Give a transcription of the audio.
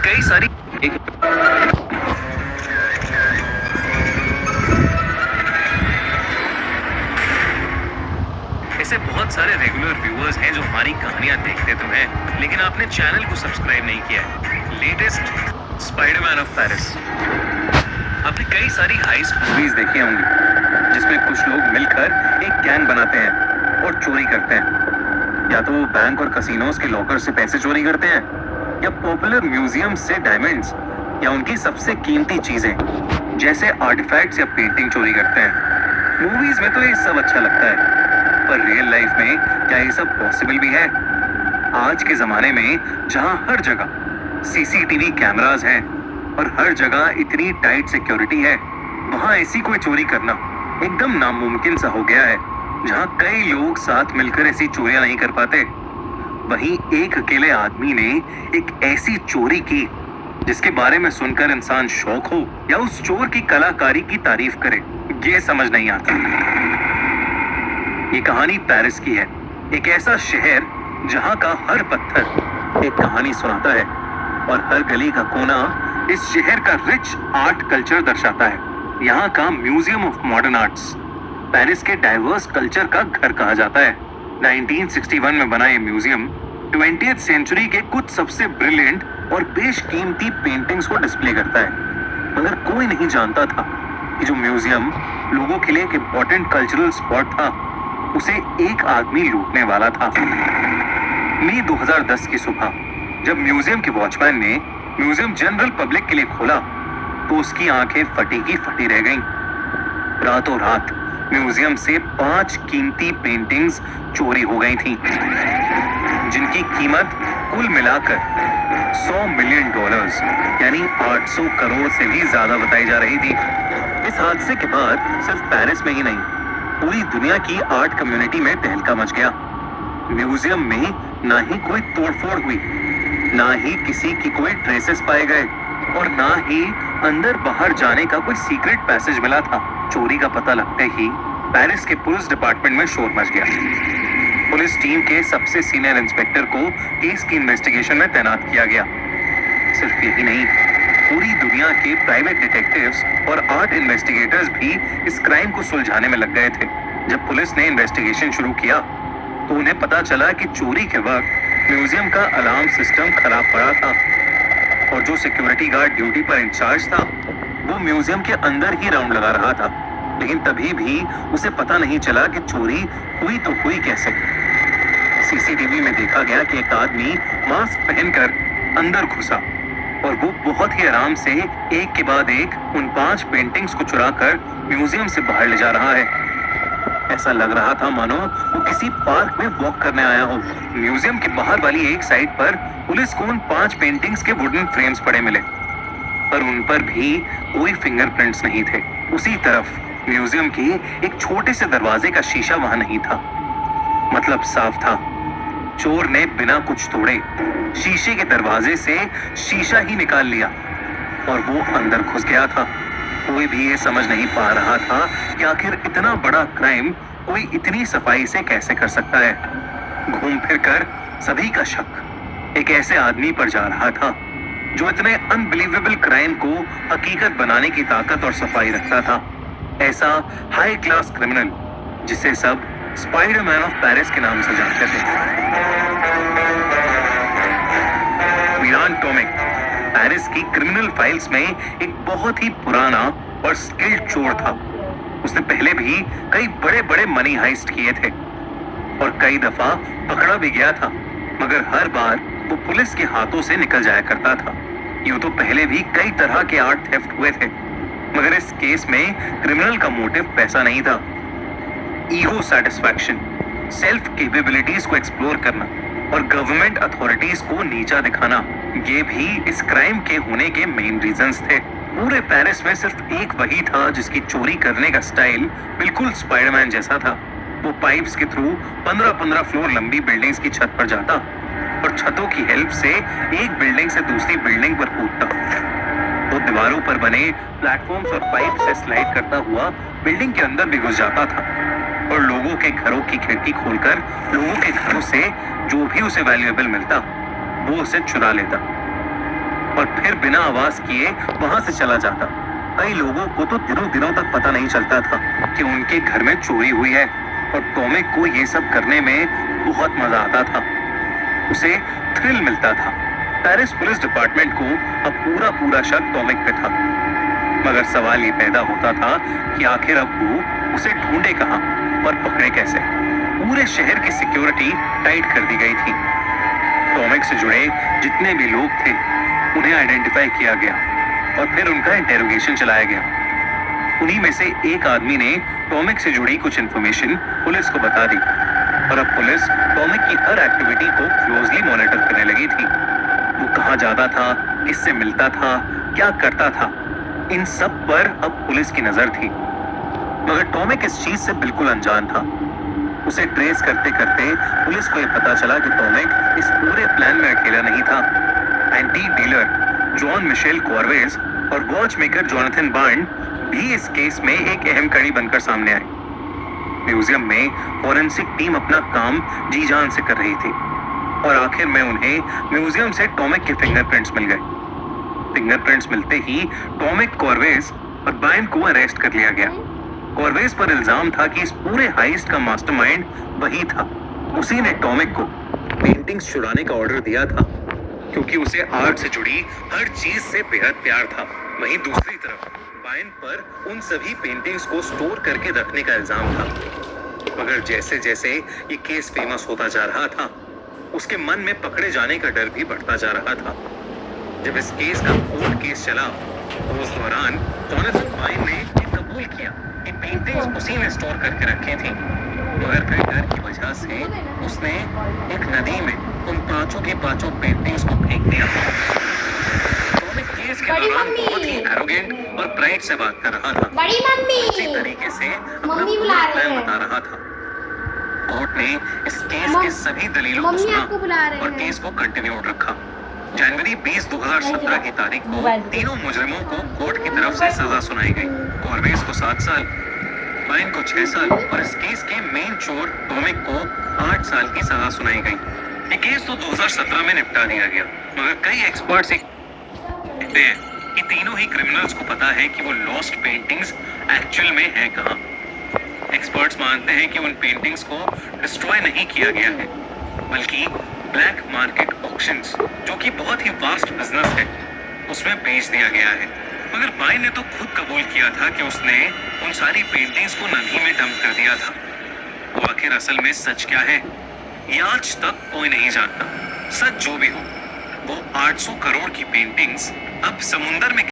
कई सारी ऐसे बहुत सारे रेगुलर व्यूअर्स हैं जो हमारी कहानियां देखते तो हैं, लेकिन आपने चैनल को सब्सक्राइब नहीं किया है। Latest Spiderman of Paris. आपने कई सारी हाइस्ट मूवीज देखी होंगी जिसमें कुछ लोग मिलकर एक गैंग बनाते हैं और चोरी करते हैं। या तो वो बैंक और कसिनोज के लॉकर से पैसे चोरी करते हैं, या पॉपुलर म्यूजियम से डायमंड्स या उनकी सबसे कीमती चीजें जैसे आर्टिफैक्ट्स या पेंटिंग चोरी करते हैं। मूवीज में तो ये सब अच्छा लगता है, पर रियल लाइफ में क्या ये सब पॉसिबल भी है? आज के जमाने में जहां हर जगह सीसीटीवी कैमरास हैं और हर जगह इतनी टाइट सिक्योरिटी है, वहां ऐसी कोई चोरी करना एकदम नामुमकिन सा हो गया है। जहां कई लोग साथ मिलकर ऐसी चोरियां नहीं कर पाते, वहीं एक अकेले आदमी ने एक ऐसी चोरी की जिसके बारे में सुनकर इंसान शौक हो या उस चोर की कलाकारी की तारीफ करे, ये समझ नहीं आता। ये कहानी पेरिस की है, एक ऐसा शहर जहां का हर पत्थर एक कहानी सुनाता है और हर गली का कोना इस शहर का रिच आर्ट कल्चर दर्शाता है। यहाँ का museum of modern arts Paris के डाइवर्स कल्चर का घर कहा जाता है। 1961 में बना ये म्यूजियम 20th सेंचुरी के कुछ सबसे ब्रिलियंट और बेशकीमती पेंटिंग्स को डिस्प्ले करता है। मगर कोई नहीं जानता था कि जो म्यूजियम लोगों के लिए एक इम्पोर्टेंट कल्चरल स्पॉट था, उसे एक आदमी लूटने वाला था। मई 2010 की सुबह जब म्यूजियम के वॉचमैन ने म्यूजियम जनरल पब्लिक के लिए खोला तो उसकी आंखें फटी की फटी रह गईं। रातों रात म्यूजियम से 5 कीमती पेंटिंग्स चोरी हो गई थीं, जिनकी कीमत कुल मिलाकर $100 मिलियन यानी 800 करोड़ से भी ज्यादा बताई जा रही थी। इस हादसे के बाद सिर्फ पेरिस में ही नहीं, पूरी दुनिया की आर्ट कम्युनिटी में तहलका मच गया। म्यूजियम में ना ही कोई तोड़फोड़ हुई, ना ही किसी की कोई ट्रेसेस पाए गए और ना ही अंदर बाहर जाने का कोई सीक्रेट पैसेज मिला था। चोरी का पता लगते ही पेरिस के पुलिस डिपार्टमेंट में शोर मच गया। पुलिस टीम के सबसे सीनियर इंस्पेक्टर को केस की इन्वेस्टिगेशन में तैनात किया गया। सिर्फ यही नहीं, पूरी दुनिया के प्राइवेट डिटेक्टिव्स और आर्ट इन्वेस्टिगेटर्स भी इस क्राइम को सुलझाने में लग गए थे। जब पुलिस ने इन्वेस्टिगेशन शुरू किया तो उन्हें पता चला कि चोरी के वक्त म्यूजियम का अलार्म सिस्टम खराब पड़ा था और जो सिक्योरिटी गार्ड ड्यूटी पर इंचार्ज था वो म्यूजियम के अंदर ही राउंड लगा रहा था, लेकिन तभी भी उसे पता नहीं चला कि चोरी हुई तो हुई कैसे। सीसीटीवी में देखा गया कि एक आदमी मास्क पहनकर अंदर घुसा और वो बहुत ही आराम से एक के बाद एक उन 5 पेंटिंग्स को चुराकर म्यूजियम से बाहर ले जा रहा है। ऐसा लग रहा था मानो वो किसी पार्क में वॉक करने आया हो। म्यूजियम के बाहर वाली एक साइड पर पुलिस को उन 5 पेंटिंग्स के वुडन फ्रेम्स पड़े मिले, पर उन पर भी कोई फिंगरप्रिंट्स नहीं थे। उसी तरफ म्यूजियम के एक छोटे से दरवाजे का शीशा वहां नहीं था। मतलब साफ था, चोर ने बिना कुछ तोड़े शीशे के दरवाजे से शीशा ही निकाल लिया और वो अंदर घुस गया था। कोई भी ये समझ नहीं पा रहा था कि आखिर इतना बड़ा क्राइम कोई इतनी सफाई से कैसे कर सकता है। घूम फिर कर सभी का शक एक ऐसे आदमी पर जा रहा था जो इतने अनबिलीवेबल क्राइम को हकीकत बनाने की ताकत और सफाई रखता था। ऐसा हाई क्लास क्रिमिनल जिसे सब स्पाइडरमैन ऑफ पेरिस के नाम से जानते थे। मिलान टोमिक पेरिस की क्रिमिनल फाइल्स में एक बहुत ही पुराना और स्किल्ड चोर था। उसने पहले भी कई बड़े बड़े मनी हाइस्ट किए थे और कई दफा पकड़ा भी गया था, मगर हर बार वो पुलिस के हाथों से निकल जाया करता था। यूं तो पहले भी कई तरह के आर्ट थेफ्ट हुए थे, मगर इस केस में क्रिमिनल का मोटिव पैसा नहीं था। ईगो सेटिस्फैक्शन, सेल्फ कैपेबिलिटीज को एक्सप्लोर करना और गवर्नमेंट अथॉरिटीज को नीचा दिखाना, ये भी इस क्राइम के होने के मेन रीजंस थे। पूरे पेरिस में सिर्फ एक वही था जिसकी चोरी करने का स्टाइल बिल्कुल स्पाइडरमैन जैसा था। वो पाइप्स के थ्रू 15-15 फ्लोर लंबी बिल्डिंग्स की छत पर जाता और छतों की हेल्प से एक बिल्डिंग से दूसरी बिल्डिंग पर कूदता। वो दीवारों पर बने प्लेटफॉर्म्स और पाइप से स्लाइड करता हुआ बिल्डिंग के अंदर भी घुस जाता था और लोगों के घरों की खिड़की खोलकर लोगों के घरों से जो भी उसे वैल्यूएबल मिलता वो उसे चुरा लेता। और और फिर बिना आवाज किए वहां से चला जाता। कई लोगों को तो दिनों दिनों तक पता नहीं चलता था कि उनके घर में चोरी हुई है और टॉमिक को ये सब करने में बहुत मजा आता था। उसे थ्रिल मिलता था। पेरिस पुलिस डिपार्टमेंट को अब पूरा पूरा शक टॉमिक पे था, मगर सवाल ये पैदा होता था कि आखिर अब वो उसे ढूंढे कहां और पकड़े कैसे। पूरे शहर की सिक्योरिटी टाइट कर दी गई थी। टॉमिक से जुड़े जितने भी लोग थे उन्हें आइडेंटिफाई किया गया और फिर उनका इंटेरोगेशन चलाया गया। उन्हीं में से एक आदमी ने टॉमिक से जुड़ी कुछ इंफॉर्मेशन पुलिस को बता दी और अब पुलिस टॉमिक की हर एक्टिविटी को क्लोजली मॉनिटर करने लगी थी। वो कहाँ जाता था, किससे मिलता था, क्या करता था, इन सब पर अब पुलिस की नजर थी। मगर टॉमिक इस चीज से बिल्कुल अनजान था। उसे ट्रेस करते करते पुलिस को यह पता चला कि टॉमिक इस पूरे प्लान में अकेला नहीं था। एंटीक डीलर जॉन मिशेल कॉर्वेज और वॉच मेकर जोनाथन बार्न भी इस केस में एक अहम कड़ी बनकर सामने आए। म्यूजियम में फॉरेंसिक टीम अपना काम जी जान से कर रही थी और आखिर में उन्हें म्यूजियम से टॉमिक के फिंगरप्रिंट्स मिल गए। फिंगरप्रिंट्स मिलते ही टॉमिक, कॉर्वेज और बार्न को अरेस्ट कर लिया गया। कॉर्वेज पर इल्जाम था कि इस पूरे हाइस्ट का मास्टरमाइंड वही था। उसी ने टॉमिक को पेंटिंग्स चुराने का ऑर्डर दिया था क्योंकि उसे आर्ट से जुड़ी हर चीज से बेहद प्यार था। वहीं दूसरी तरफ बार्न पर उन सभी पेंटिंग्स को स्टोर करके रखने का इल्जाम था। मगर जैसे जैसे ये केस फेमस होता जा रहा था, उसके मन में पकड़े जाने का डर भी बढ़ता जा रहा था। जब इस केस का कोर्ट केस चला तो उस दौरान जोनाथन बार्न ने कबूल किया कि पेंटिंग्स उसी ने स्टोर करके रखी थी, मगर फिर डर की वजह से उसने एक नदी में उन पांचों की पांचों पेंटिंग्स को फेंक दिया। टॉमिक केस के दौरान बहुत ही एरोगेंट और प्राइड से बात कर रहा था। बड़ी मम्मी इसी तरीके से अपना मम्मी पूरा बुला रहे प्लान हैं। बता रहा था। कोर्ट ने इस केस के सभी दलीलों को मम्मी सुना आपको बुला रहे और हैं। केस को कंटिन्यूड रखा। जनवरी 20, 2017 की तारीख को तीनों मुजरिमों को कोर्ट की तरफ से सजा सुनाई गई। कॉर्वेज को 7 साल, बार्न को 6 साल और इस केस के मेन चोर टॉमिक को 8 साल की सजा सुनाई गई। ये केस तो 2017 में निपटा दिया गया, मगर कई एक्सपर्ट्स कहते हैं कि तीनों ही क्रिमिनल्स को पता है कि वो लॉस्ट पेंटिंग्स एक्चुअल में है कहाँ। एक्सपर्ट्स मानते हैं कि उन पेंटिंग्स को डिस्ट्रॉय नहीं किया गया है, बल्कि ब्लैक मार्केट ऑक्शंस, जो कि बहुत ही वास्ट बिजनेस है, उसमें बेच दिया गया है। मगर बार्न ने तो खुद कबूल किया था कि उसने उन सारी पेंटिंग्स को नदी में डंप कर दिया था। तो आखिर असल में सच क्या है, ये आज तक कोई नहीं जानता। सच जो भी हो, वो 800 करोड़ की पेंटिंग्स अब समुंदर में